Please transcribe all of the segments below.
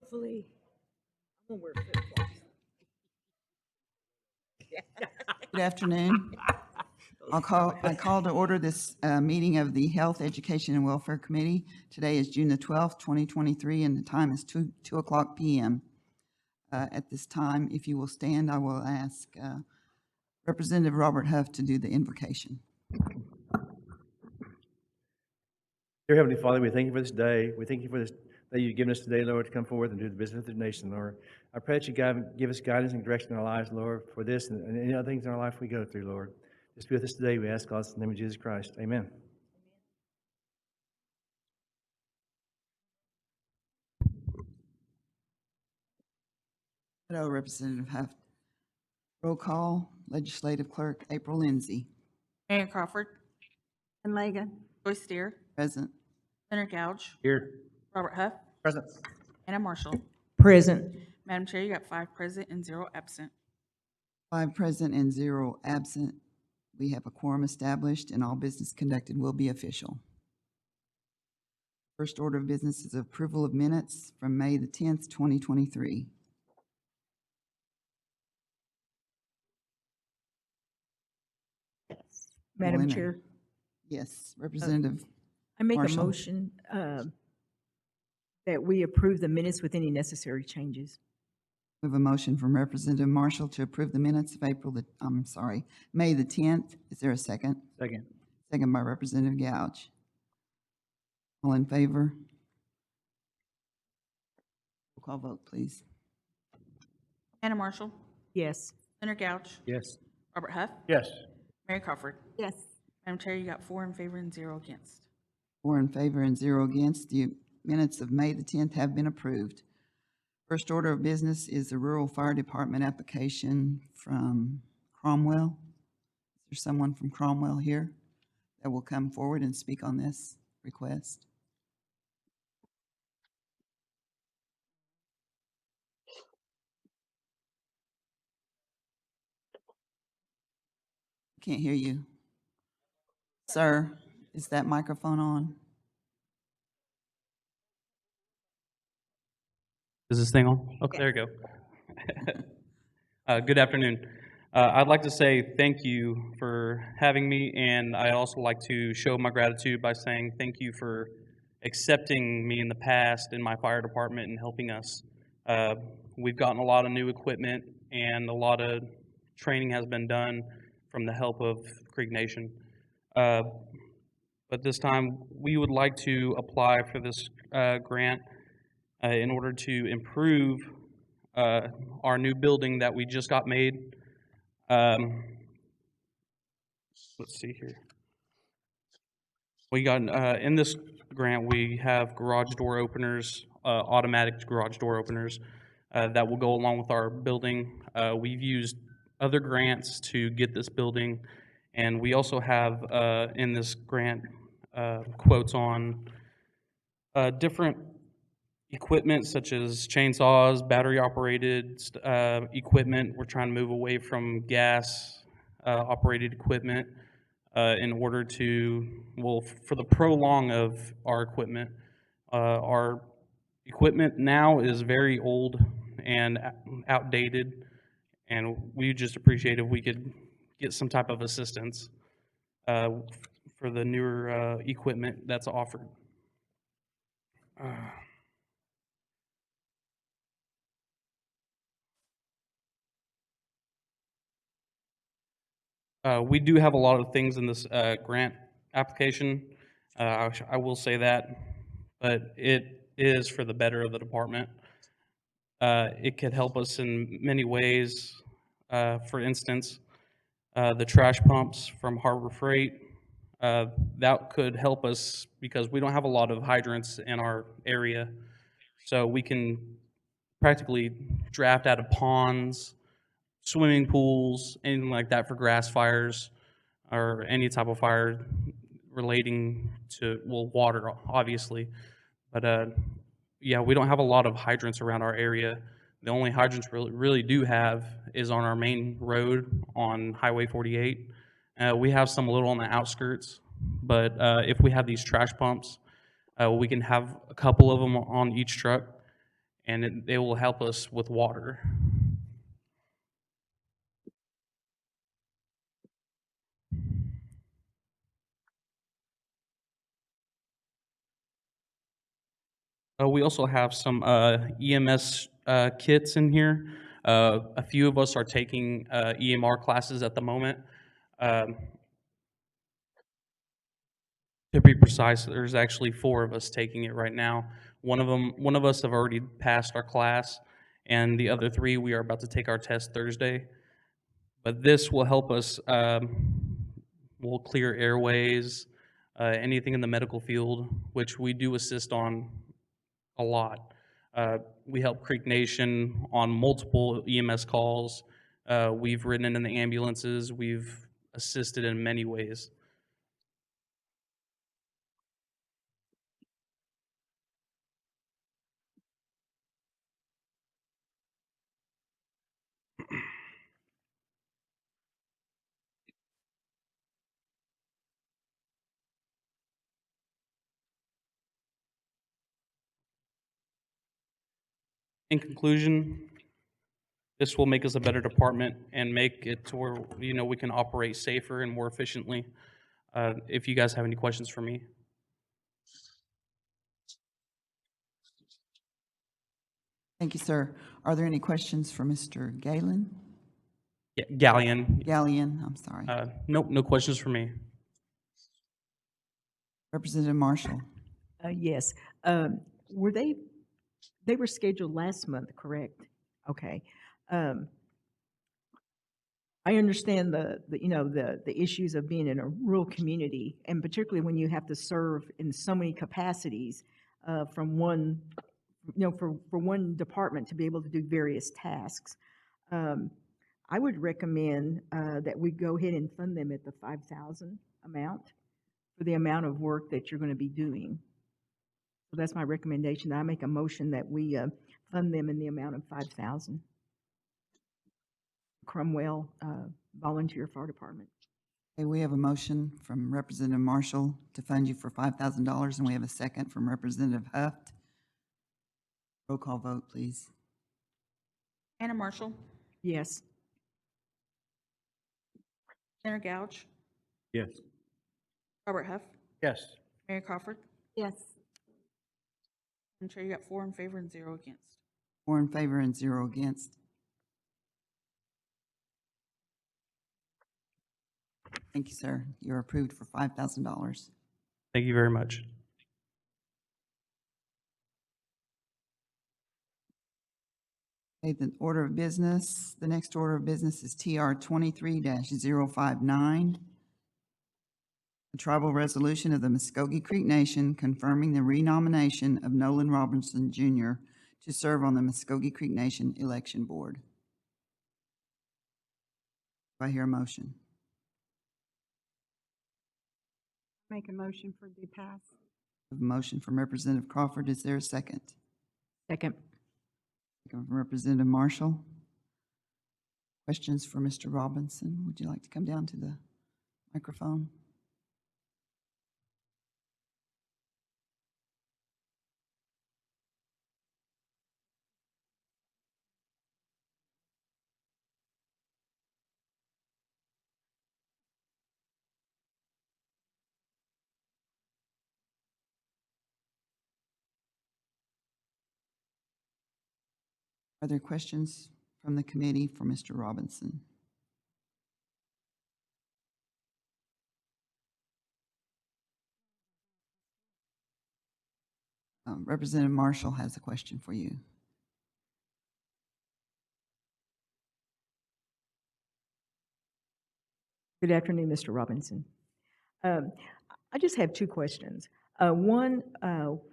Hopefully, I'm gonna wear flip-flops. Good afternoon. I call to order this meeting of the Health, Education, and Welfare Committee. Today is June the 12th, 2023, and the time is 2 o'clock p.m. At this time, if you will stand, I will ask Representative Robert Huff to do the invocation. Dear Heavenly Father, we thank you for this day. We thank you for this that you've given us today, Lord, to come forward and do the business of the nation, Lord. I pray that you give us guidance and direction in our lives, Lord, for this and any other things in our life we go through, Lord. Just be with us today. We ask God in the name of Jesus Christ. Amen. Hello, Representative Huff. Roll call, Legislative Clerk April Lindsay. Mayor Crawford, And Megan, Joyce Steer, Present. Senator Gouge, Here. Robert Huff, Present. Anna Marshall. present. Madam Chair, you got 5 present and 0 absent. 5 present and 0 absent. We have a quorum established and all business conducted will be official. First order of business is approval of minutes from May the 10th, 2023. Madam Melinda. Chair, Yes, Representative. I make a Marshall. motion that we approve the minutes with any necessary changes. We have a motion from Representative Marshall to approve the minutes of May the 10th. Is there a second? Second. Second by Representative Gouge. All in favor? Roll call vote, please. Anna Marshall, Yes. Senator Gouge, Yes. Robert Huff, Yes. Mary Crawford. Yes. Madam Chair, you got 4 in favor and 0 against. 4 in favor and 0 against. The minutes of May the 10th have been approved. First order of business is the Rural Fire Department application from Cromwell. Is there someone from Cromwell here that will come forward and speak on this request? Can't hear you. Sir, is that microphone on? Is this thing on? Okay, there you go. Good afternoon. I'd like to say thank you for having me, and I'd also like to show my gratitude by saying thank you for accepting me in the past in my fire department and helping us. We've gotten a lot of new equipment, and a lot of training has been done from the help of Creek Nation. But this time, we would like to apply for this grant in order to improve our new building that we just got made. Let's see here. We got in this grant, we have garage door openers, automatic garage door openers that will go along with our building. We've used other grants to get this building, and we also have in this grant quotes on different equipment such as chainsaws, battery operated equipment. We're trying to move away from gas operated equipment in order to, well, for the prolong of our equipment. Our equipment now is very old and outdated, and we just appreciate if we could get some type of assistance for the newer equipment that's offered. We do have a lot of things in this grant application. I will say that, but it is for the better of the department. It could help us in many ways. For instance, the trash pumps from Harbor Freight, that could help us because we don't have a lot of hydrants in our area. So we can practically draft out of ponds, swimming pools, anything like that for grass fires or any type of fire relating to, well, water, obviously. But yeah, we don't have a lot of hydrants around our area. The only hydrants we really do have is on our main road on Highway 48. We have some a little on the outskirts, but if we have these trash pumps, we can have a couple of them on each truck, and it will help us with water. We also have some EMS kits in here. A few of us are taking EMR classes at the moment. Um, To be precise, there's actually 4 of us taking it right now. One of us have already passed our class, and the other 3, we are about to take our test Thursday. But this will help us, we'll clear airways, anything in the medical field, which we do assist on a lot. We help Creek Nation on multiple EMS calls. We've ridden in the ambulances. We've assisted in many ways. In conclusion, this will make us a better department and make it to where, we can operate safer and more efficiently. If you guys have any questions for me. Thank you, sir. Are there any questions for Mr. Galen? Yeah, Galleon, Gallion, I'm sorry. nope, no questions for me. Representative Marshall? Yes. Were they were scheduled last month, correct? Okay. I understand the issues of being in a rural community, and particularly when you have to serve in so many capacities from one, for one department to be able to do various tasks. I would recommend that we go ahead and fund them at the 5,000 amount for the amount of work that you're going to be doing. So that's my recommendation. I make a motion that we fund them in the amount of 5,000. Cromwell Volunteer Fire Department. Okay, we have a motion from Representative Marshall to fund you for $5,000, and we have a second from Representative Huft. Roll call vote, please. Anna Marshall, Yes. Tanner Gouch, Yes. Robert Huff, Yes. Mary Crawford. Yes. Madam Chair, you got 4 in favor and 0 against. 4 in favor and 0 against. Thank you, sir. You're approved for $5,000. Thank you very much. Okay, the order of business, the next order of business is TR 23-059. A tribal resolution of the Muskogee Creek Nation confirming the renomination of Nolan Robinson Jr. to serve on the Muskogee Creek Nation Election Board. Do I hear a motion? Make a motion for the pass. I have a motion from Representative Crawford. Is there a second? Second. Second from Representative Marshall. Questions for Mr. Robinson? Would you like to come down to the microphone? Are there questions from the committee for Mr. Robinson? Representative Marshall has a question for you. Good afternoon, Mr. Robinson. I just have 2 questions. One,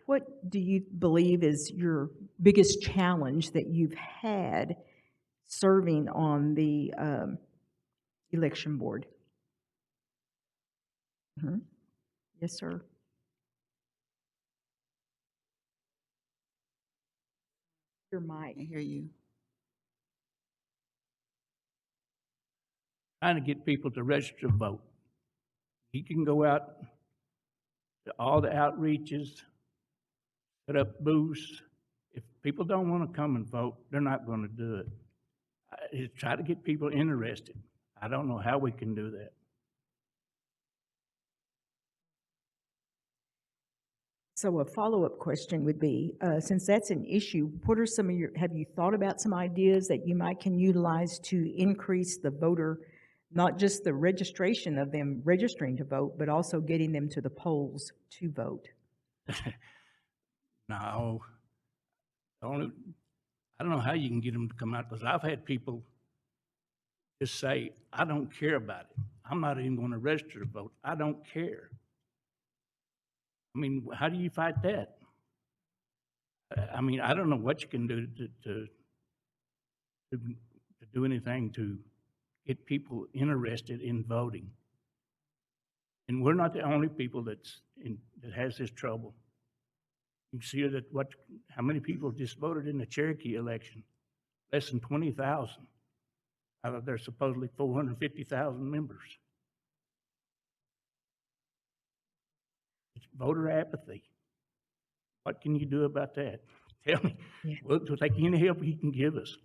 what do you believe is your biggest challenge that you've had serving on the election board? Yes, sir. Your mic. I hear you. Trying to get people to register to vote. He can go out to all the outreaches, set up booths If people don't want to come and vote, they're not going to do it. Just try to get people interested. I don't know how we can do that. So a follow-up question would be, since that's an issue, what are some of your, have you thought about some ideas that you can utilize to increase the voter, not just the registration of them registering to vote, but also getting them to the polls to vote? No, only, I don't know how you can get them to come out, because I've had people just say, I don't care about it. I'm not even going to register to vote. I don't care. I mean, how do you fight that? I mean, I don't know what you can do to do anything to get people interested in voting. And we're not the only people that has this trouble. You see that how many people just voted in the Cherokee election? Less than 20,000 out of their supposedly 450,000 members. It's voter apathy. What can you do about that? Tell me. Yeah. We'll take any help you can give us.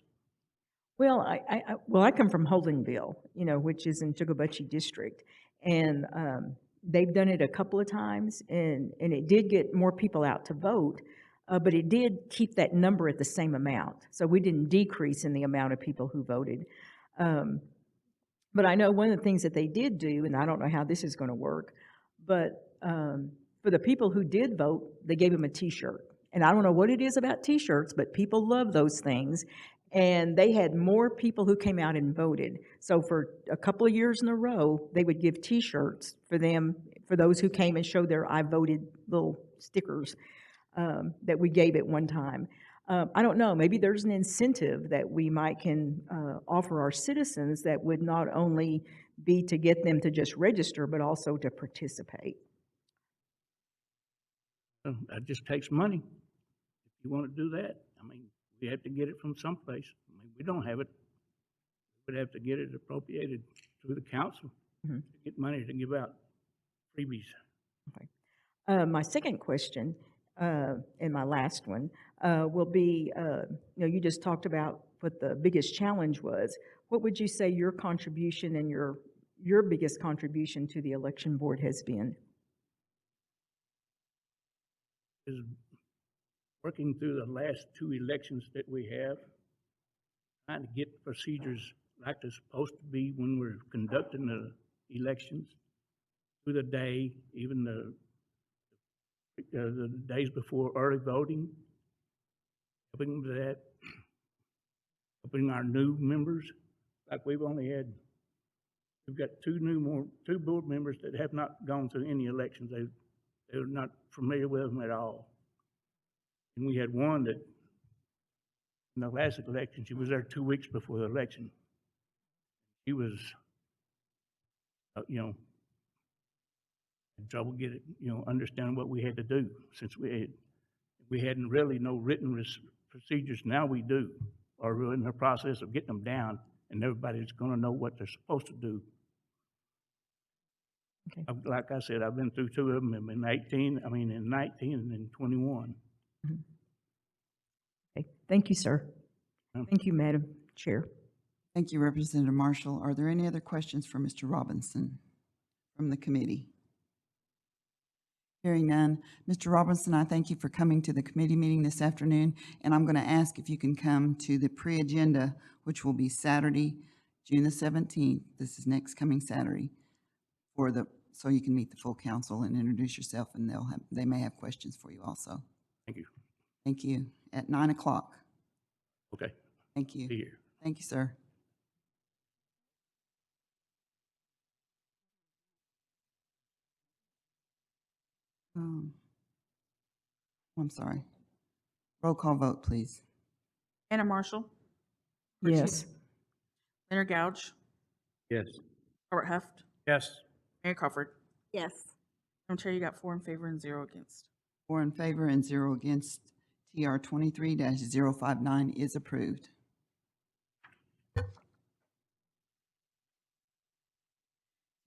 Well, I come from Holdingville, which is in Tocobuchee District, and they've done it a couple of times, and it did get more people out to vote, but it did keep that number at the same amount. So we didn't decrease in the amount of people who voted. But I know one of the things that they did do, and I don't know how this is going to work, but for the people who did vote, they gave them a T-shirt. And I don't know what it is about T-shirts, but people love those things. And they had more people who came out and voted. So for a couple of years in a row, they would give T-shirts for them, for those who came and showed their I voted little stickers that we gave at one time. I don't know, maybe there's an incentive that we can offer our citizens that would not only be to get them to just register, but also to participate. That just takes money. If you want to do that, I mean, we have to get it from someplace. I mean, we don't have it. We'd have to get it appropriated through the council to get money to give out freebies. Okay. My second question, and my last one, will be, you just talked about what the biggest challenge was. What would you say your contribution and your biggest contribution to the election board has been? Is working through the last two elections that we have, trying to get procedures like they're supposed to be when we're conducting the elections through the day, even the days before early voting, helping with that, helping our new members. Like we've got two board members that have not gone through any elections. They're not familiar with them at all. And we had one that, in the last election, she was there 2 weeks before the election. She was, in trouble understanding what we had to do, since we hadn't really no written procedures. Now we do, or we're in the process of getting them down, and everybody's going to know what they're supposed to do. Okay. Like I said, I've been through two of them in 19 and in 21. Okay. Thank you, sir. Thank you, Madam Chair. Thank you, Representative Marshall. Are there any other questions for Mr. Robinson from the committee? Hearing none. Mr. Robinson, I thank you for coming to the committee meeting this afternoon, and I'm going to ask if you can come to the pre-agenda, which will be Saturday, June the 17th. This is next coming Saturday, so you can meet the full council and introduce yourself, and they may have questions for you also. Thank you. Thank you. At 9 o'clock. Okay. Thank you. Be here. Thank you, sir. I'm sorry. Roll call vote, please. Anna Marshall, Yes. Leonard Gouge, Yes. Robert Heft, Yes. Mary Crawford. Yes. Madam Chair, you got 4 in favor and 0 against. 4 in favor and 0 against. TR 23-059 is approved.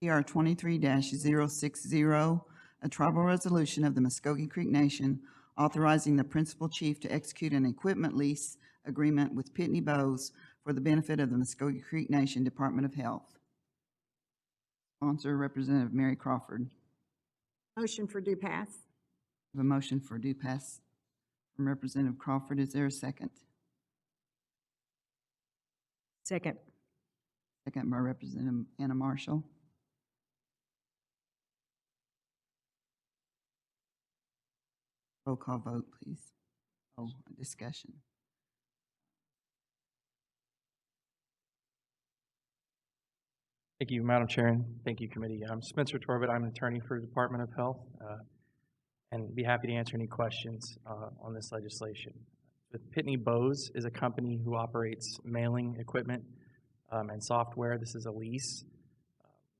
TR 23-060, a tribal resolution of the Muskogee Creek Nation authorizing the principal chief to execute an equipment lease agreement with Pitney Bowes for the benefit of the Muskogee Creek Nation Department of Health. Sponsor, Representative Mary Crawford. Motion for due pass. We have a motion for due pass from Representative Crawford. Is there a second? Second. Second by Representative Anna Marshall. Roll call vote, please. Oh, discussion. Thank you, Madam Chair, and thank you, committee. I'm Spencer Torbett. I'm an attorney for the Department of Health, and be happy to answer any questions on this legislation. With Pitney Bowes is a company who operates mailing equipment and software. This is a lease.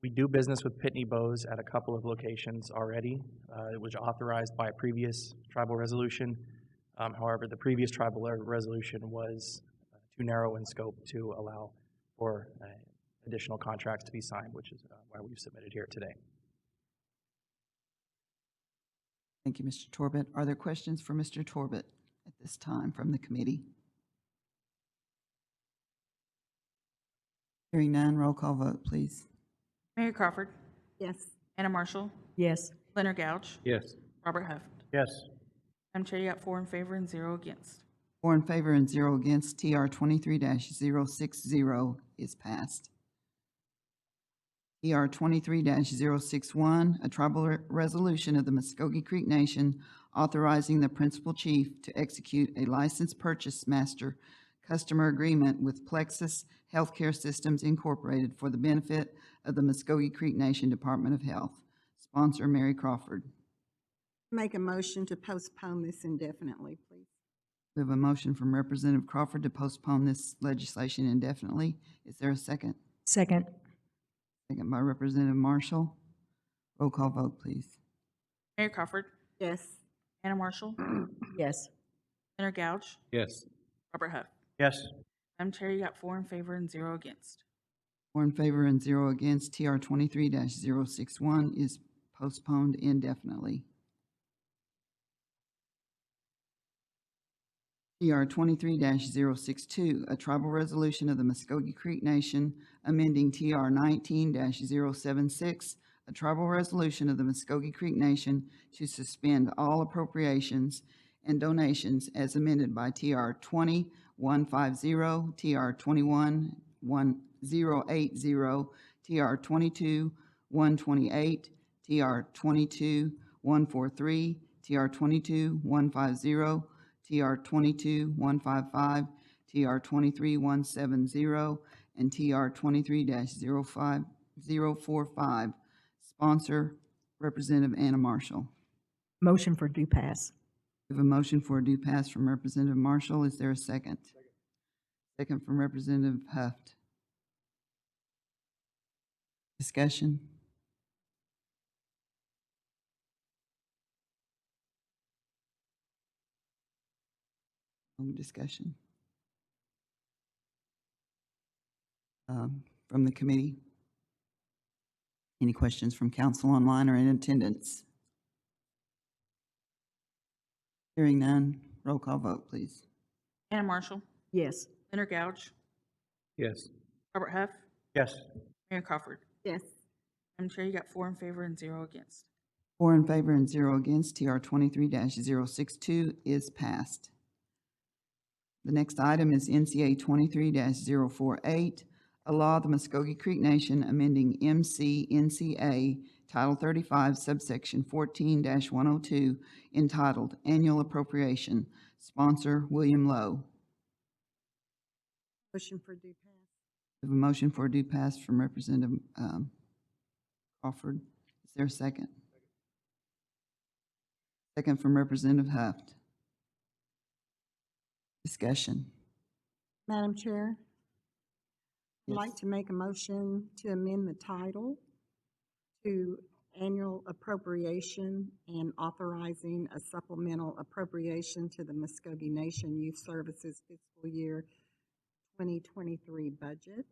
We do business with Pitney Bowes at a couple of locations already. It was authorized by a previous tribal resolution. However, the previous tribal resolution was too narrow in scope to allow for additional contracts to be signed, which is why we've submitted here today. Thank you, Mr. Torbett. Are there questions for Mr. Torbett at this time from the committee? Hearing none, roll call vote, please. Mary Crawford, Yes. Anna Marshall, Yes. Leonard Gouch, Yes. Robert Huff. Yes. Madam Chair, you got 4 in favor and 0 against. 4 in favor and 0 against. TR 23-060 is passed. TR 23-061, a tribal resolution of the Muskogee Creek Nation authorizing the principal chief to execute a licensed purchase master customer agreement with Plexus Healthcare Systems Incorporated for the benefit of the Muskogee Creek Nation Department of Health. Sponsor, Mary Crawford. Make a motion to postpone this indefinitely, please. We have a motion from Representative Crawford to postpone this legislation indefinitely. Is there a second? Second. Second by Representative Marshall. Roll call vote, please. Mary Crawford, Yes. Anna Marshall, Yes. Leonard Gouch, Yes. Robert Huff. Yes. Madam Chair, you got 4 in favor and 0 against. 4 in favor and 0 against. TR 23-061 is postponed indefinitely. TR 23-062, a tribal resolution of the Muskogee Creek Nation amending TR 19-076, a tribal resolution of the Muskogee Creek Nation to suspend all appropriations and donations as amended by TR 20-150, TR 21-1080, TR 22-128, TR 22-143, TR 22-150, TR 22-155, TR 23-170, and TR 23-045. Sponsor, Representative Anna Marshall. Motion for due pass. We have a motion for a due pass from Representative Marshall. Is there a second? Second from Representative Huft. Discussion? No discussion. From the committee? Any questions from council online or in attendance? Hearing none, roll call vote, please. Anna Marshall, Yes. Leonard Gouch, Yes. Robert Huff, Yes. Mary Crawford. Yes. Madam Chair, you got 4 in favor and 0 against. 4 in favor and 0 against. TR 23-062 is passed. The next item is NCA 23-048, a law of the Muskogee Creek Nation amending NCA Title 35, subsection 14-102, entitled Annual Appropriation. Sponsor, William Lowe. Motion for due pass. We have a motion for a due pass from Representative Crawford. Is there a second? Second from Representative Huft. Discussion. Madam Chair, I'd Yes. like to make a motion to amend the title to Annual Appropriation and authorizing a supplemental appropriation to the Muskogee Nation Youth Services fiscal year 2023 budget.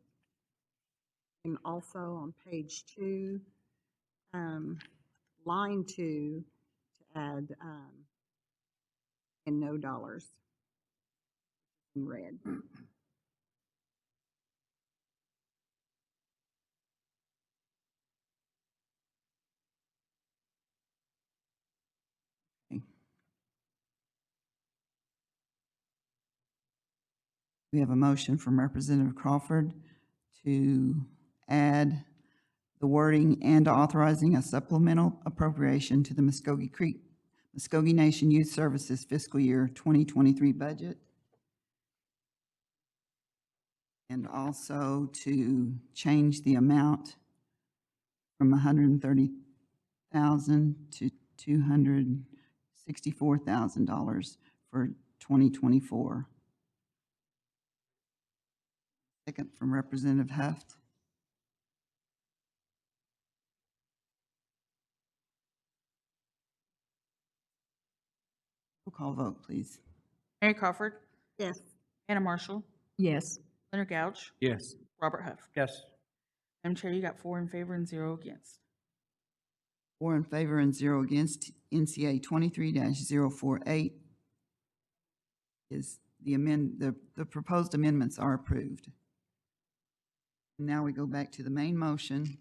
And also on page 2, line 2, to add and no dollars in red. We have a motion from Representative Crawford to add the wording and authorizing a supplemental appropriation to the Muskogee Nation Youth Services fiscal year 2023 budget. And also to change the amount from $130,000 to $264,000 for 2024. Second from Representative Huft. Roll call vote, please. Mary Crawford, Yes. Anna Marshall, Yes. Leonard Gouch, Yes. Robert Huff. Yes. Madam Chair, you got 4 in favor and 0 against. 4 in favor and 0 against. NCA 23-048 is the proposed amendments are approved. Now we go back to the main motion.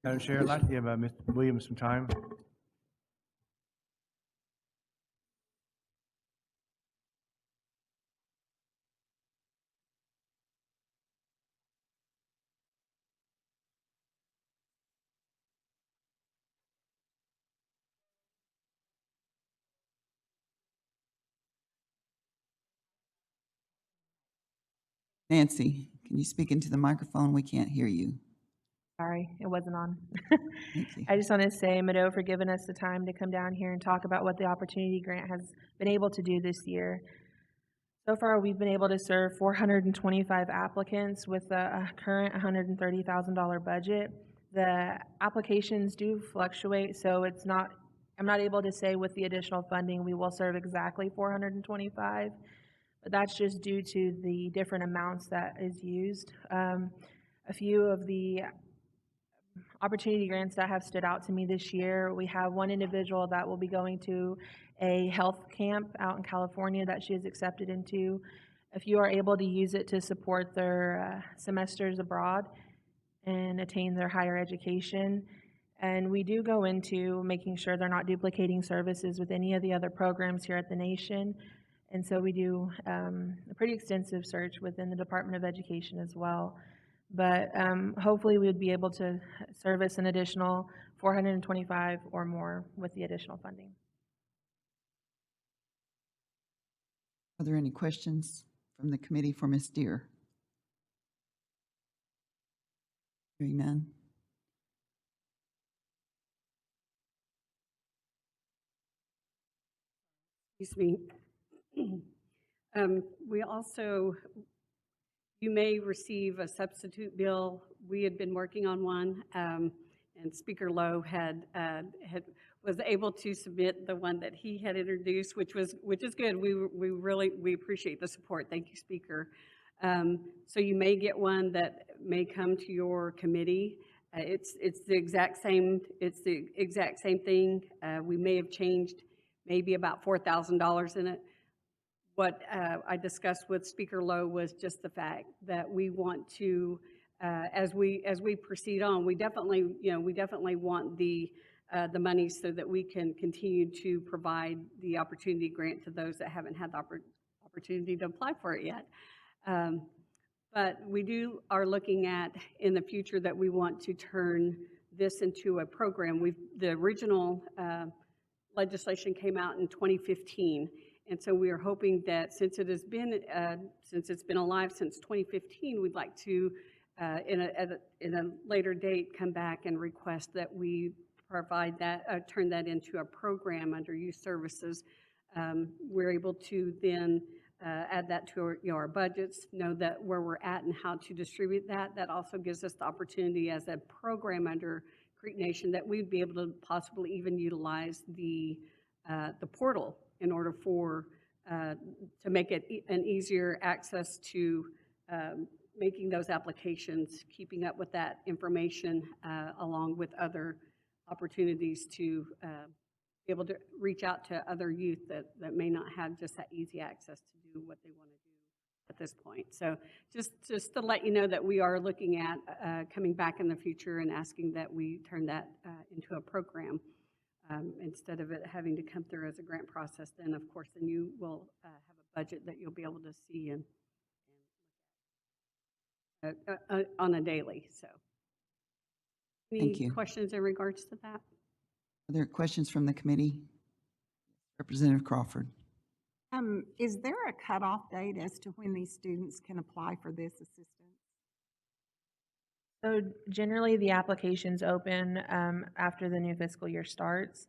Madam Chair, I'd like to give Mr. Williams some time. Nancy, can you speak into the microphone? We can't hear you. Sorry, it wasn't on. Thank you. I just want to say, Mado, for giving us the time to come down here and talk about what the Opportunity Grant has been able to do this year. So far, we've been able to serve 425 applicants with a current $130,000 budget. The applications do fluctuate, so I'm not able to say with the additional funding, we will serve exactly 425, but that's just due to the different amounts that is used. A few of the opportunity grants that have stood out to me this year, we have one individual that will be going to a health camp out in California that she is accepted into. A few are able to use it to support their semesters abroad and attain their higher education. And we do go into making sure they're not duplicating services with any of the other programs here at the nation. And so we do a pretty extensive search within the Department of Education as well. But hopefully we would be able to service an additional 425 or more with the additional funding. Are there any questions from the committee for Ms. Deere? Hearing none. Excuse me. We also, you may receive a substitute bill. We had been working on one, and Speaker Lowe was able to submit the one that he had introduced, which is good. We appreciate the support. Thank you, Speaker. So you may get one that may come to your committee. It's the exact same. It's the exact same thing. We may have changed maybe about $4,000 in it. What I discussed with Speaker Lowe was just the fact that we want to, as we proceed on, we definitely want the money so that we can continue to provide the opportunity grant to those that haven't had the opportunity to apply for it yet. But we are looking at in the future that we want to turn this into a program. The original legislation came out in 2015, and so we are hoping that since it's been alive since 2015, we'd like to in a later date come back and request that we provide that, turn that into a program under youth services. We're able to then add that to our budgets, know that where we're at and how to distribute that. That also gives us the opportunity as a program under Creek Nation that we'd be able to possibly even utilize the portal in order to make it an easier access to making those applications, keeping up with that information, along with other opportunities to be able to reach out to other youth that may not have just that easy access to do what they want to do at this point. So just to let you know that we are looking at coming back in the future and asking that we turn that into a program instead of it having to come through as a grant process. Then, of course, then you will have a budget that you'll be able to see and on a daily. So, Thank you. any questions in regards to that? Are there questions from the committee? Representative Crawford. Is there a cutoff date as to when these students can apply for this assistance? So generally, the applications open after the new fiscal year starts.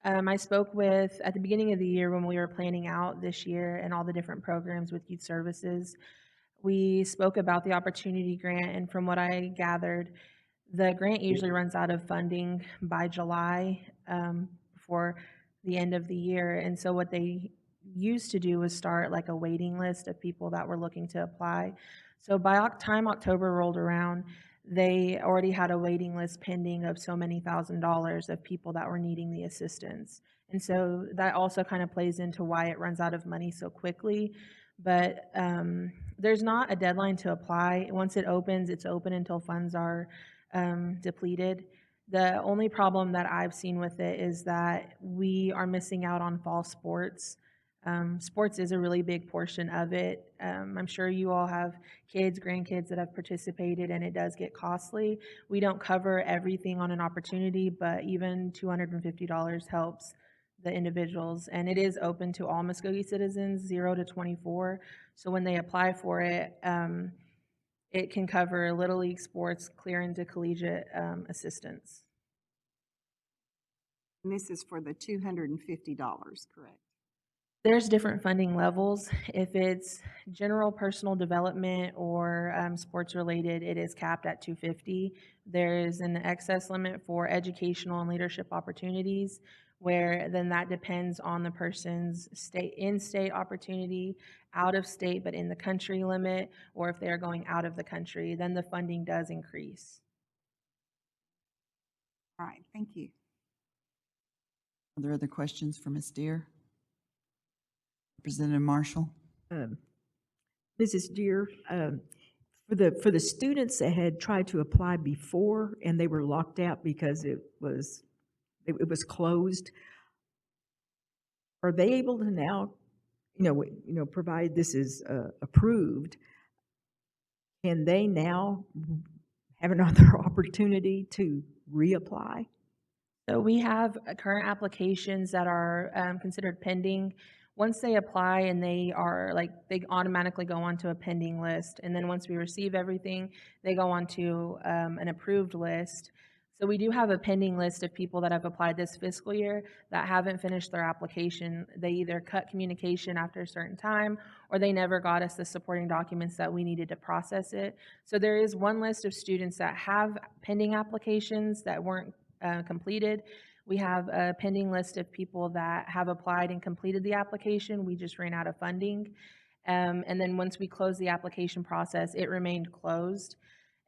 I spoke with, at the beginning of the year when we were planning out this year and all the different programs with youth services, we spoke about the opportunity grant, and from what I gathered, the grant usually runs out of funding by July before the end of the year. And so what they used to do was start like a waiting list of people that were looking to apply. So by time October rolled around, they already had a waiting list pending of so many $1,000s of people that were needing the assistance. And so that also kind of plays into why it runs out of money so quickly. But there's not a deadline to apply. Once it opens, it's open until funds are depleted. The only problem that I've seen with it is that we are missing out on fall sports. Sports is a really big portion of it. I'm sure you all have kids, grandkids that have participated, and it does get costly. We don't cover everything on an opportunity, but even $250 helps the individuals. And it is open to all Muskogee citizens, 0 to 24. So when they apply for it, it can cover Little League sports clear into collegiate assistance. And this is for the $250, correct? There's different funding levels. If it's general personal development or sports related, it is capped at $250. There is an excess limit for educational and leadership opportunities, where then that depends on the person's in-state opportunity, out of state but in the country limit, or if they're going out of the country, then the funding does increase. All right, thank you. Are there other questions for Ms. Deere? Representative Marshall. Mrs. Deere, for the students that had tried to apply before and they were locked out because it was closed, are they able to now, provided this is approved, can they now have another opportunity to reapply? So we have current applications that are considered pending. Once they apply and they automatically go onto a pending list. And then once we receive everything, they go onto an approved list. So we do have a pending list of people that have applied this fiscal year that haven't finished their application. They either cut communication after a certain time, or they never got us the supporting documents that we needed to process it. So there is one list of students that have pending applications that weren't completed. We have a pending list of people that have applied and completed the application. We just ran out of funding. And then once we closed the application process, it remained closed.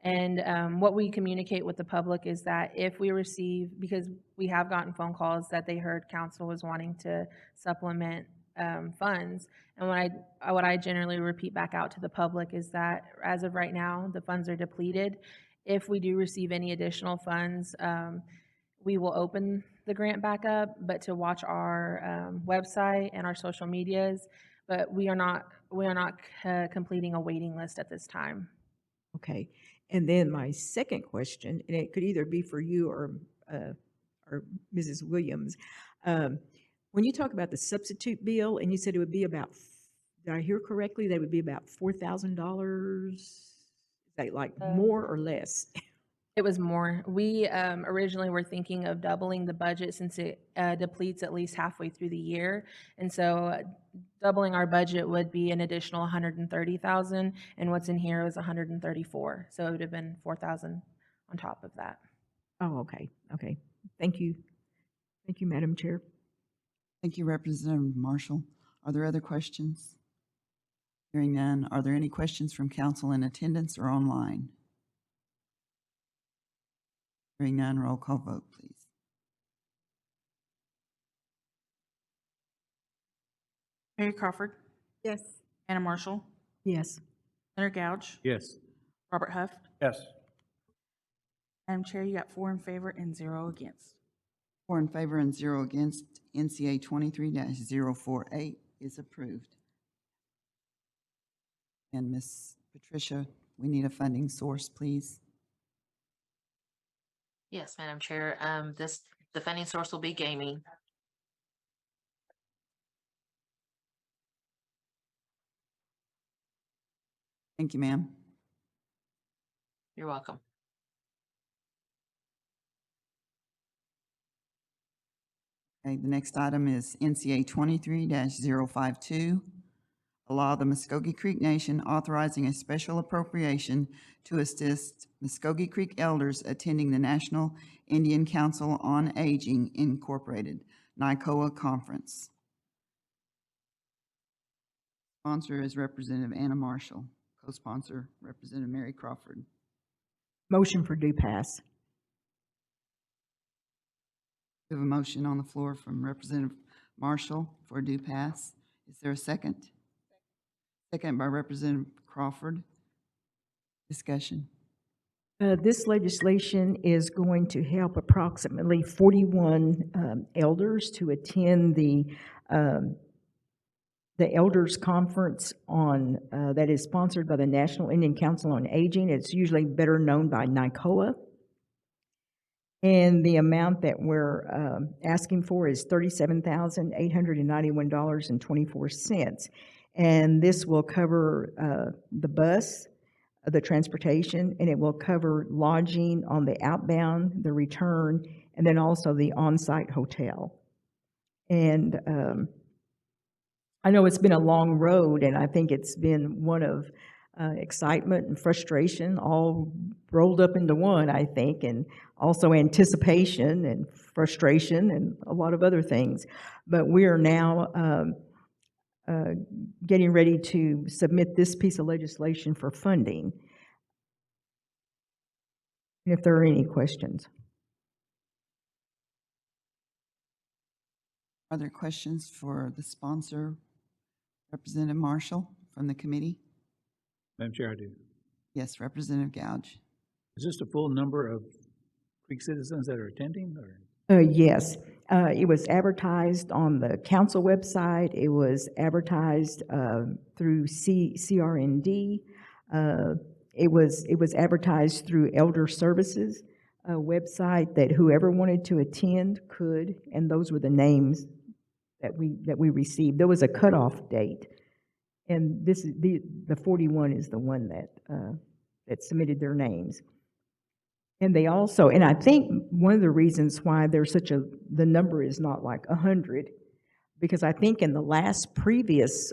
And what we communicate with the public is that if we receive, because we have gotten phone calls that they heard council was wanting to supplement funds, and what I generally repeat back out to the public is that as of right now, the funds are depleted. If we do receive any additional funds, we will open the grant back up, but to watch our website and our social medias. But we are not completing a waiting list at this time. Okay. And then my second question, and it could either be for you or Mrs. Williams. When you talk about the substitute bill, and you said it would be about, did I hear correctly, that would be about $4,000? Is that like more or less? It was more. We originally were thinking of doubling the budget since it depletes at least halfway through the year. And so doubling our budget would be an additional $130,000, and what's in here is $134,000. So it would have been $4,000 on top of that. Oh, okay. Okay. Thank you. Thank you, Madam Chair. Thank you, Representative Marshall. Are there other questions? Hearing none, are there any questions from council in attendance or online? Hearing none, roll call vote, please. Mary Crawford, Yes. Anna Marshall, Yes. Leonard Gouge, Yes. Robert Huff. Yes. Madam Chair, you got 4 in favor and 0 against. 4 in favor and 0 against. NCA 23-048 is approved. And Ms. Patricia, we need a funding source, please. Yes, Madam Chair. The funding source will be gaming. Thank you, ma'am. You're welcome. Okay, the next item is NCA 23-052, allow the Muskogee Creek Nation authorizing a special appropriation to assist Muskogee Creek elders attending the National Indian Council on Aging Incorporated, NICOA Conference. Sponsor is Representative Anna Marshall. Co-sponsor, Representative Mary Crawford. Motion for due pass. We have a motion on the floor from Representative Marshall for due pass. Is there a second? Second by Representative Crawford. Discussion. This legislation is going to help approximately 41 elders to attend the Elders Conference on that is sponsored by the National Indian Council on Aging. It's usually better known by NICOA. And the amount that we're asking for is $37,891.24. And this will cover the bus, the transportation, and it will cover lodging on the outbound, the return, and then also the on-site hotel. And I know it's been a long road, and I think it's been one of excitement and frustration all rolled up into one, I think, and also anticipation and frustration and a lot of other things. But we are now getting ready to submit this piece of legislation for funding. And if there are any questions. Are there questions for the sponsor, Representative Marshall, from the committee? Madam Chair, I do. Yes, Representative Gouge. Is this the full number of Creek citizens that are attending, or? Yes, it was advertised on the council website. It was advertised through CRND. It was advertised through Elder Services website that whoever wanted to attend could, and those were the names that we received. There was a cutoff date, and this is the 41 is the one that submitted their names. And they also, and I think one of the reasons why there's the number is not like 100, because I think in the last previous,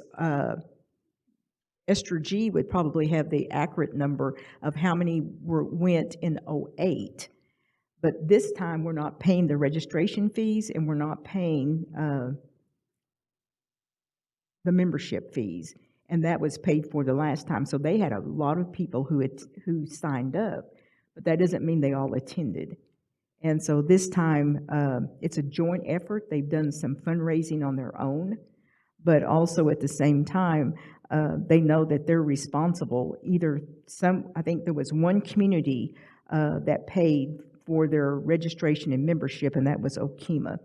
Esther G would probably have the accurate number of how many went in '08. But this time, we're not paying the registration fees, and we're not paying the membership fees, and that was paid for the last time. So they had a lot of people who signed up, but that doesn't mean they all attended. And so this time, it's a joint effort. They've done some fundraising on their own, but also at the same time, they know that they're responsible. I think there was one community that paid for their registration and membership, and that was Okemah.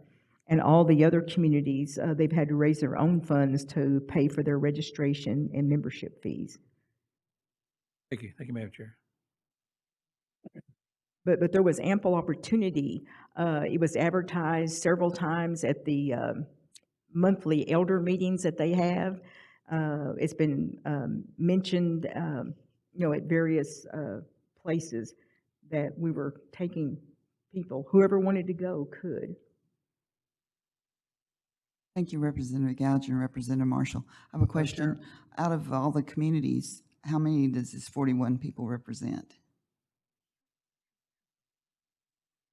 And all the other communities, they've had to raise their own funds to pay for their registration and membership fees. Thank you, Madam Chair. But there was ample opportunity. It was advertised several times at the monthly elder meetings that they have. It's been mentioned, at various places that we were taking people. Whoever wanted to go could. Thank you, Representative Gouge and Representative Marshall. I have a question. Out of all the communities, how many does this 41 people represent?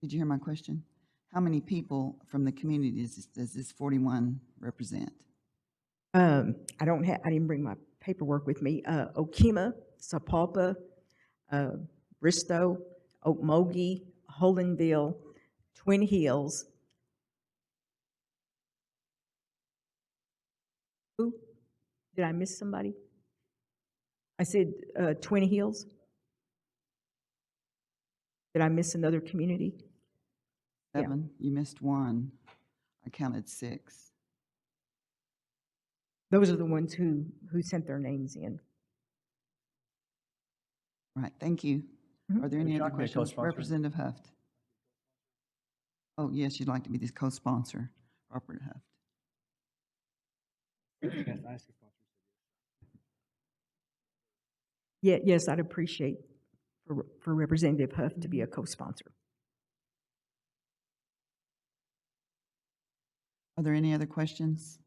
Did you hear my question? How many people from the communities does this 41 represent? I didn't bring my paperwork with me. Okemah, Sapulpa, Bristow, Okmulgee, Holdenville, Twin Hills, Who? Did I miss somebody? I said Twin Hills. Did I miss another community? Yeah. 7, you missed 1. I counted 6. Those are the ones who sent their names in. Right, thank you. Mhm. Are there any Would you other like me to questions? co-sponsor? Representative Huft. Oh, yes, you'd like to be the co-sponsor, Robert Huft. Yeah, yes, I'd appreciate for Representative Huff to be a co-sponsor. Are there any other questions?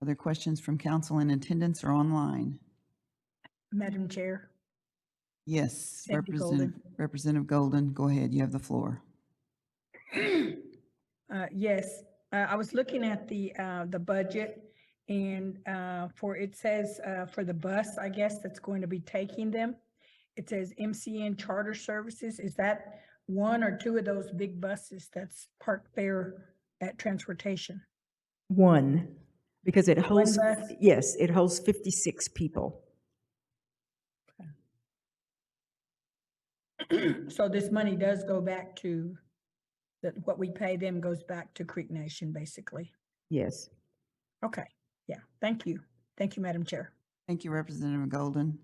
Are there questions from council in attendance or online? Madam Chair, Yes, Sandy Golden. Representative Golden, go ahead, you have the floor. Yes, I was looking at the budget and, it says, for the bus, I guess, that's going to be taking them. It says MCN Charter Services. Is that one or two of those big buses that's parked there at transportation? One, because it holds, bus? yes, it holds 56 people. So this money does go back to, that what we pay them goes back to Creek Nation, basically. Yes. Okay, yeah, thank you. Thank you, Madam Chair. Thank you, Representative Golden.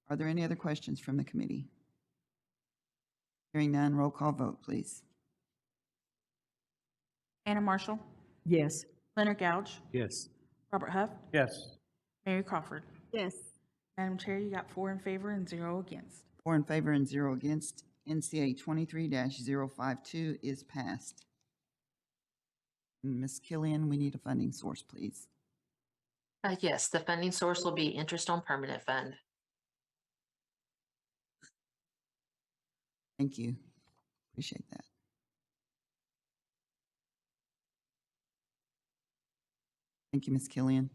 Are there any other questions from the committee? Hearing none, roll call vote, please. Anna Marshall, Yes. Leonard Gouge, Yes. Robert Huff, Yes. Mary Crawford. Yes. Madam Chair, you got 4 in favor and 0 against. 4 in favor and 0 against. NCA 23-052 is passed. Ms. Killian, we need a funding source, please. Yes, the funding source will be interest on permanent fund. Thank you. Appreciate that. Thank you, Ms. Killian.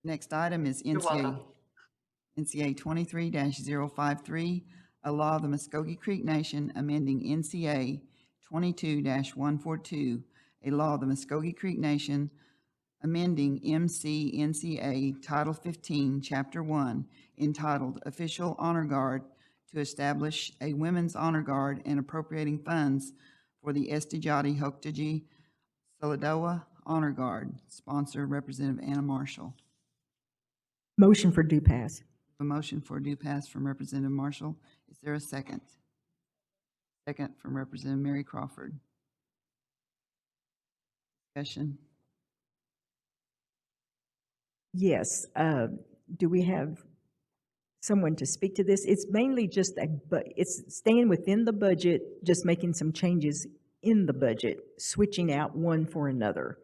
Next item is You're welcome. NCA 23-053, a law of the Muskogee Creek Nation amending NCA 22-142, a law of the Muskogee Creek Nation amending NCA Title 15, Chapter 1, entitled Official Honor Guard, to establish a Women's Honor Guard and appropriating funds for the Estijati-Hoktaji Solidawa Honor Guard. Sponsor, Representative Anna Marshall. Motion for due pass. A motion for due pass from Representative Marshall. Is there a second? Second from Representative Mary Crawford. Discussion? Yes. Do we have someone to speak to this? It's mainly just it's staying within the budget, just making some changes in the budget, switching out one for another.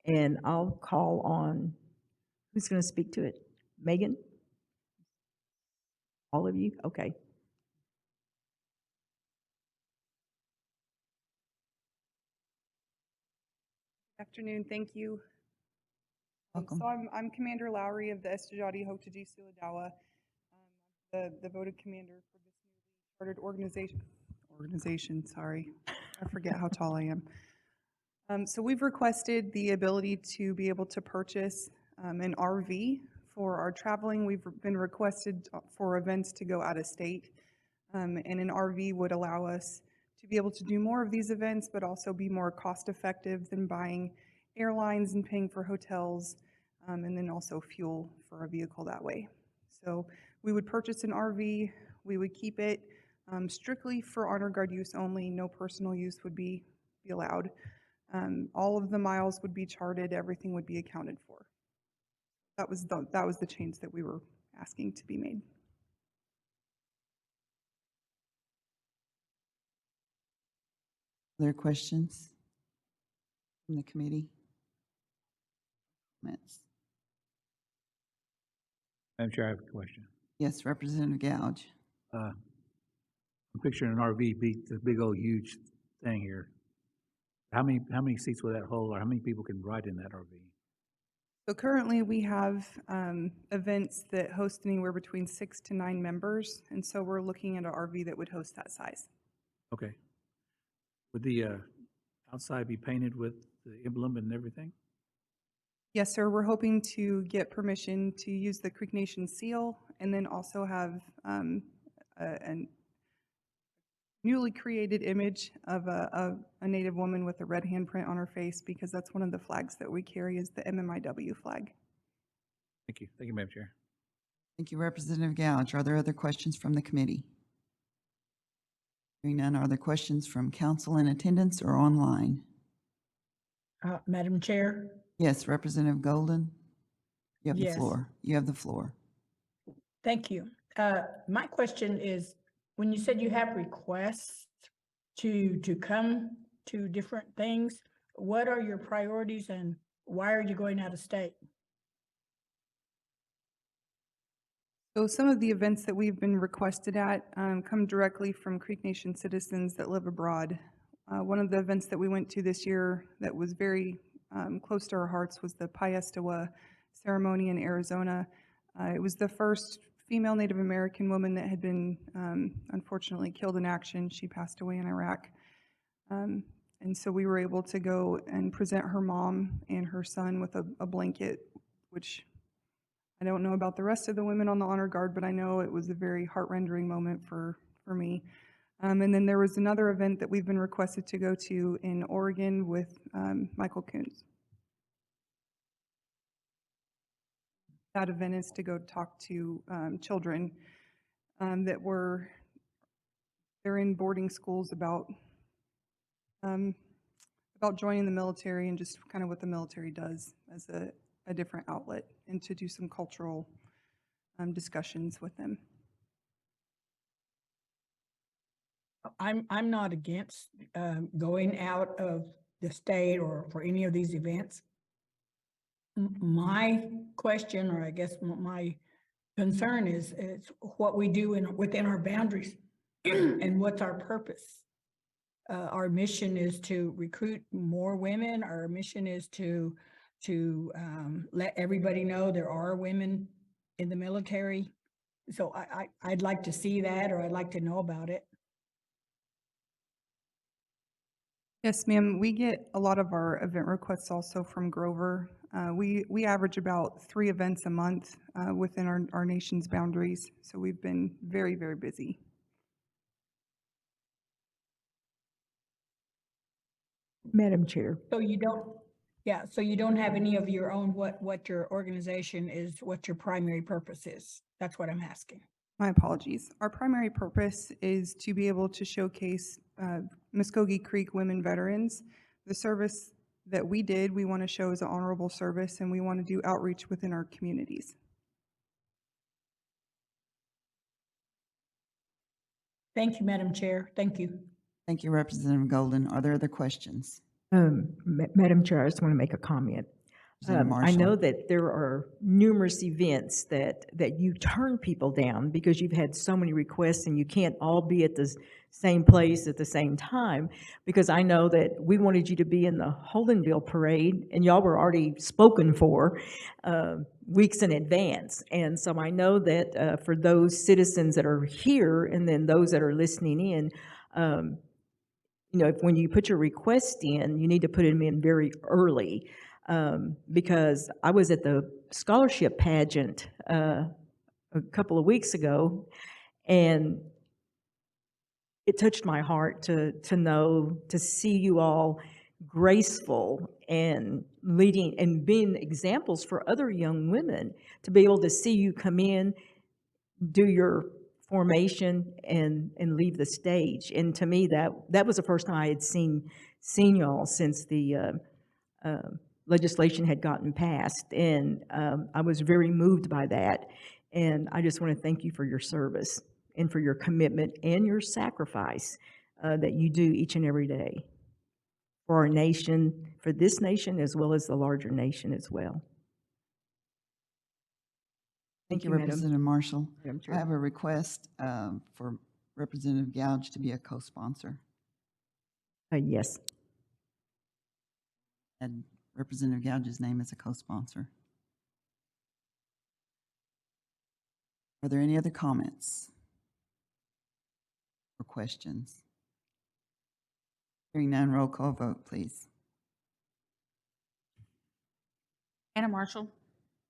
And I'll call on, who's going to speak to it? Megan? All of you? Okay. Afternoon, thank you. Welcome. So I'm Commander Lowry of the Estijati Hoktaji Solidawa, the voted commander for this newly chartered organization, sorry. I forget how tall I am. So we've requested the ability to be able to purchase an RV for our traveling. We've been requested for events to go out of state, and an RV would allow us to be able to do more of these events, but also be more cost effective than buying airlines and paying for hotels, and then also fuel for a vehicle that way. So we would purchase an RV, we would keep it strictly for honor guard use only, no personal use would be allowed. All of the miles would be charted, everything would be accounted for. That was the change that we were asking to be made. Other questions from the committee? Comments? Madam Chair, I have a question. Yes, Representative Gouge. I'm picturing an RV beat the big old huge thing here. How many seats will that hold, or how many people can ride in that RV? So currently we have events that host anywhere between 6 to 9 members, and so we're looking at an RV that would host that size. Okay. Would the outside be painted with the emblem and everything? Yes, sir. We're hoping to get permission to use the Creek Nation seal and then also have a newly created image of a Native woman with a red handprint on her face, because that's one of the flags that we carry is the MMIW flag. Thank you. Thank you, Madam Chair. Thank you, Representative Gouge. Are there other questions from the committee? Hearing none, are there questions from council in attendance or online? Madam Chair? Yes, Representative Golden, you have the Yes. floor. You have the floor. Thank you. My question is, when you said you have requests to come to different things, what are your priorities and why are you going out of state? So some of the events that we've been requested at come directly from Creek Nation citizens that live abroad. One of the events that we went to this year that was very close to our hearts was the Payestawa ceremony in Arizona. It was the first female Native American woman that had been unfortunately killed in action. She passed away in Iraq. And so we were able to go and present her mom and her son with a blanket, which I don't know about the rest of the women on the honor guard, but I know it was a very heart-rendering moment for me. And then there was another event that we've been requested to go to in Oregon with Michael Coons. That event is to go talk to children they're in boarding schools about joining the military and just kind of what the military does as a different outlet, and to do some cultural discussions with them. I'm not against going out of the state or for any of these events. My question, or I guess my concern is what we do within our boundaries and what's our purpose. Our mission is to recruit more women. Our mission is to let everybody know there are women in the military. So I'd like to see that, or I'd like to know about it. Yes, ma'am. We get a lot of our event requests also from Grover. We average about 3 events a month within our nation's boundaries. So we've been very, very busy. Madam Chair. So you don't, yeah, so you don't have any of your own, what your organization is, what your primary purpose is? That's what I'm asking. My apologies. Our primary purpose is to be able to showcase Muskogee Creek women veterans. The service that we did, we want to show as an honorable service, and we want to do outreach within our communities. Thank you, Madam Chair. Thank you. Thank you, Representative Golden. Are there other questions? Madam Chair, I just want to make a comment. Representative I know Marshall. that there are numerous events that you turn people down because you've had so many requests and you can't all be at the same place at the same time, because I know that we wanted you to be in the Holdenville parade and y'all were already spoken for weeks in advance. And so I know that for those citizens that are here and then those that are listening in, you know, when you put your request in, you need to put them in very early. Because I was at the scholarship pageant a couple of weeks ago, and it touched my heart to see you all graceful and leading and being examples for other young women, to be able to see you come in, do your formation, and leave the stage. And to me, that was the first time I had seen y'all since the legislation had gotten passed, and I was very moved by that. And I just want to thank you for your service and for your commitment and your sacrifice that you do each and every day for our nation, for this nation, as well as the larger nation as well. Thank you, Madam Representative Marshall. Madam Chair. I have a request for Representative Gouge to be a co-sponsor. Yes. And Representative Gouge's name is a co-sponsor. Are there any other comments or questions? Hearing none, roll call vote, please. Anna Marshall,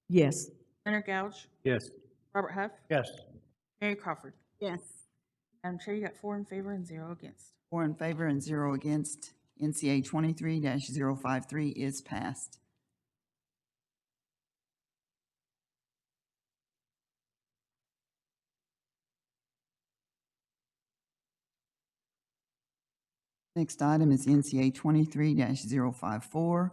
Yes. Leonard Gouge, Yes. Robert Huff, Yes. Mary Crawford. Yes. Madam Chair, you got 4 in favor and 0 against. 4 in favor and 0 against. NCA 23-053 is passed. Next item is NCA 23-054,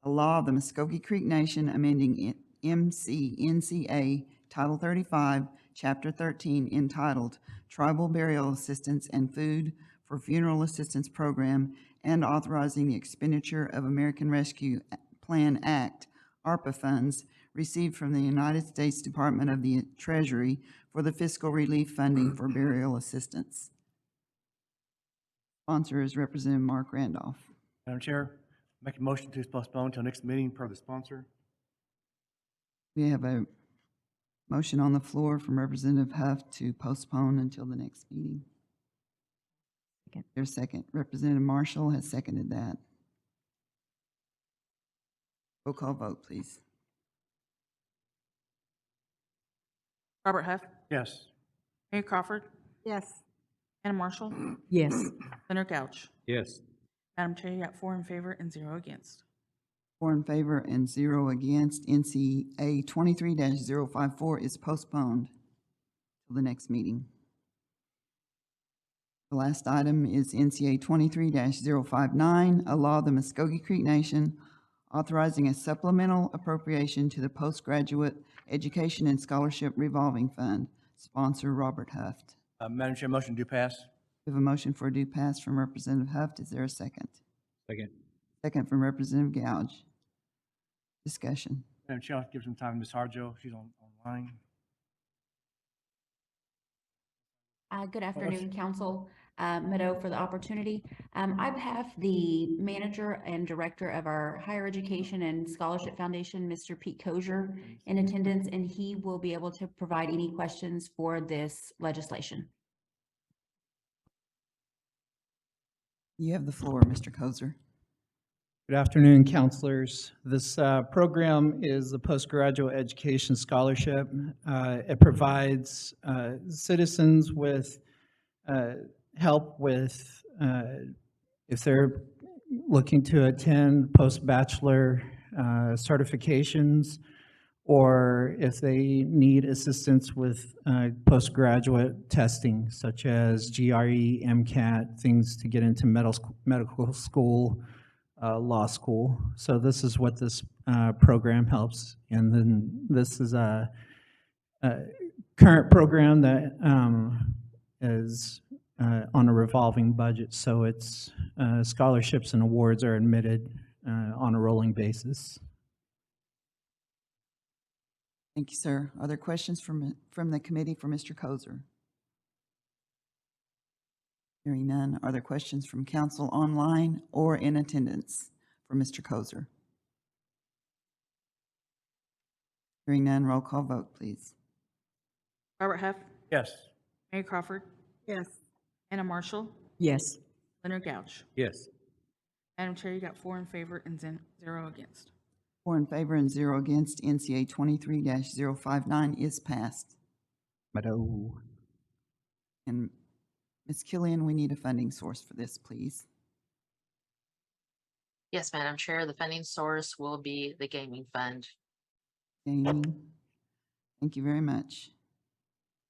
a law of the Muskogee Creek Nation amending NCA Title 35, Chapter 13, entitled Tribal Burial Assistance and Food for Funeral Assistance Program, and authorizing the expenditure of American Rescue Plan Act, ARPA funds, received from the United States Department of the Treasury for the fiscal relief funding for burial assistance. Sponsor is Representative Mark Randolph. Madam Chair, make a motion to postpone until next meeting per the sponsor. We have a motion on the floor from Representative Huff to postpone until the next meeting. Second. There's a second. Representative Marshall has seconded that. Roll call vote, please. Robert Huff, Yes. Mary Crawford, Yes. Anna Marshall, Yes. Leonard Gouge. Yes. Madam Chair, you got 4 in favor and 0 against. 4 in favor and 0 against. NCA 23-054 is postponed till the next meeting. The last item is NCA 23-059, a law of the Muskogee Creek Nation authorizing a supplemental appropriation to the Postgraduate Education and Scholarship Revolving Fund. Sponsor Robert Huft. Madam Chair, motion to pass. We have a motion for a due pass from Representative Huft. Is there a second? Second. Second from Representative Gouge. Discussion. Madam Chair, I'll give some time to Ms. Harjo. She's online. Good afternoon, Council. Meadow for the opportunity. I have the manager and director of our Higher Education and Scholarship Foundation, Mr. Pete Kozier, in attendance, and he will be able to provide any questions for this legislation. You have the floor, Mr. Kozer. Good afternoon, counselors. This program is the Postgraduate Education Scholarship. It provides citizens with help with, if they're looking to attend post-bachelor certifications, or if they need assistance with postgraduate testing, such as GRE, MCAT, things to get into medical school, law school. So this is what this program helps. And then this is a current program that is on a revolving budget. So it's scholarships and awards are admitted on a rolling basis. Thank you, sir. Are there questions from the committee for Mr. Kozer? Hearing none, are there questions from council online or in attendance for Mr. Kozer? Hearing none, roll call vote, please. Robert Huff, Yes. Mary Crawford, Yes. Anna Marshall, Yes. Leonard Gouge. Yes. Madam Chair, you got 4 in favor and 0 against. 4 in favor and 0 against. NCA 23-059 is passed. Meadow. And Ms. Killian, we need a funding source for this, please. Yes, Madam Chair, the funding source will be the gaming fund. Gaming. Thank you very much.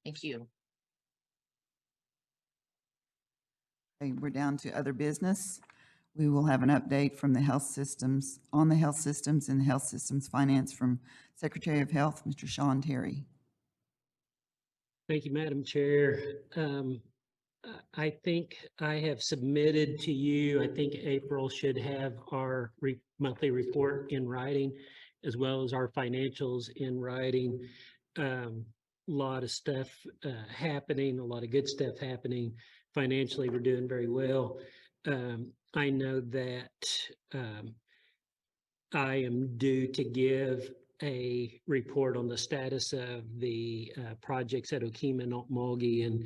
Thank you. Okay, we're down to other business. We will have an update from the health systems, on the health systems and the health systems finance from Secretary of Health, Mr. Sean Terry. Thank you, Madam Chair. I think I have submitted to you, I think April should have our monthly report in writing, as well as our financials in writing. Lot of stuff happening, a lot of good stuff happening. Financially, we're doing very well. I know that I am due to give a report on the status of the projects at Okemah and Okmulgee, and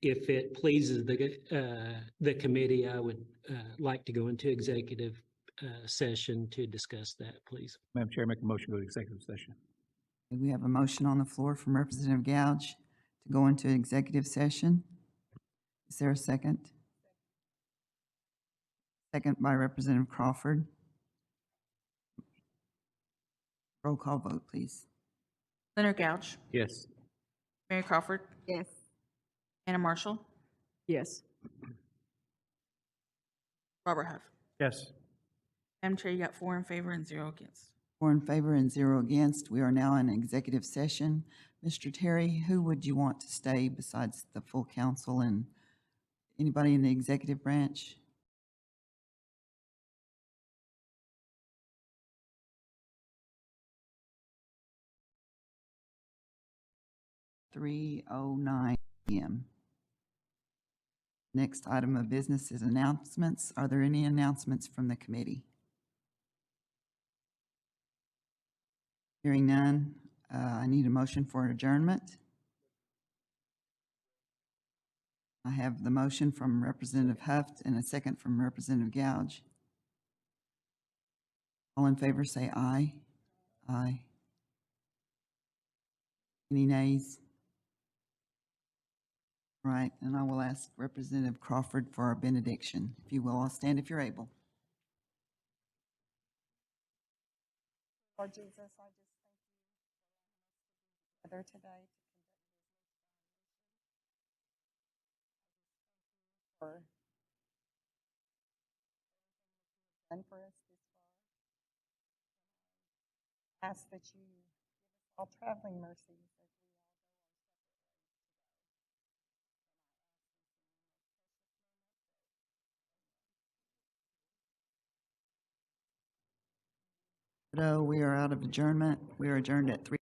if it pleases the committee, I would like to go into executive session to discuss that, please. Madam Chair, make a motion to go to executive session. We have a motion on the floor from Representative Gouge to go into executive session. Is there a second? Second by Representative Crawford. Roll call vote, please. Leonard Gouch, Yes. Mary Crawford, Yes. Anna Marshall, Yes. Robert Huff. Yes. Madam Chair, you got 4 in favor and 0 against. 4 in favor and 0 against. We are now in executive session. Mr. Terry, who would you want to stay besides the full council and anybody in the executive branch? (3:09 p.m.) Next item of business is announcements. Are there any announcements from the committee? Hearing none, I need a motion for adjournment. I have the motion from Representative Huft and a second from Representative Gouge. All in favor say aye. Aye. Any nays? Right, and I will ask Representative Crawford for our benediction. If you will, I'll stand if you're able. Lord Jesus, I just thank you for together today to conduct this for done for us this far. Ask that you give us all traveling mercies as we all go our separate ways today. So we are out of adjournment. We are adjourned at 3.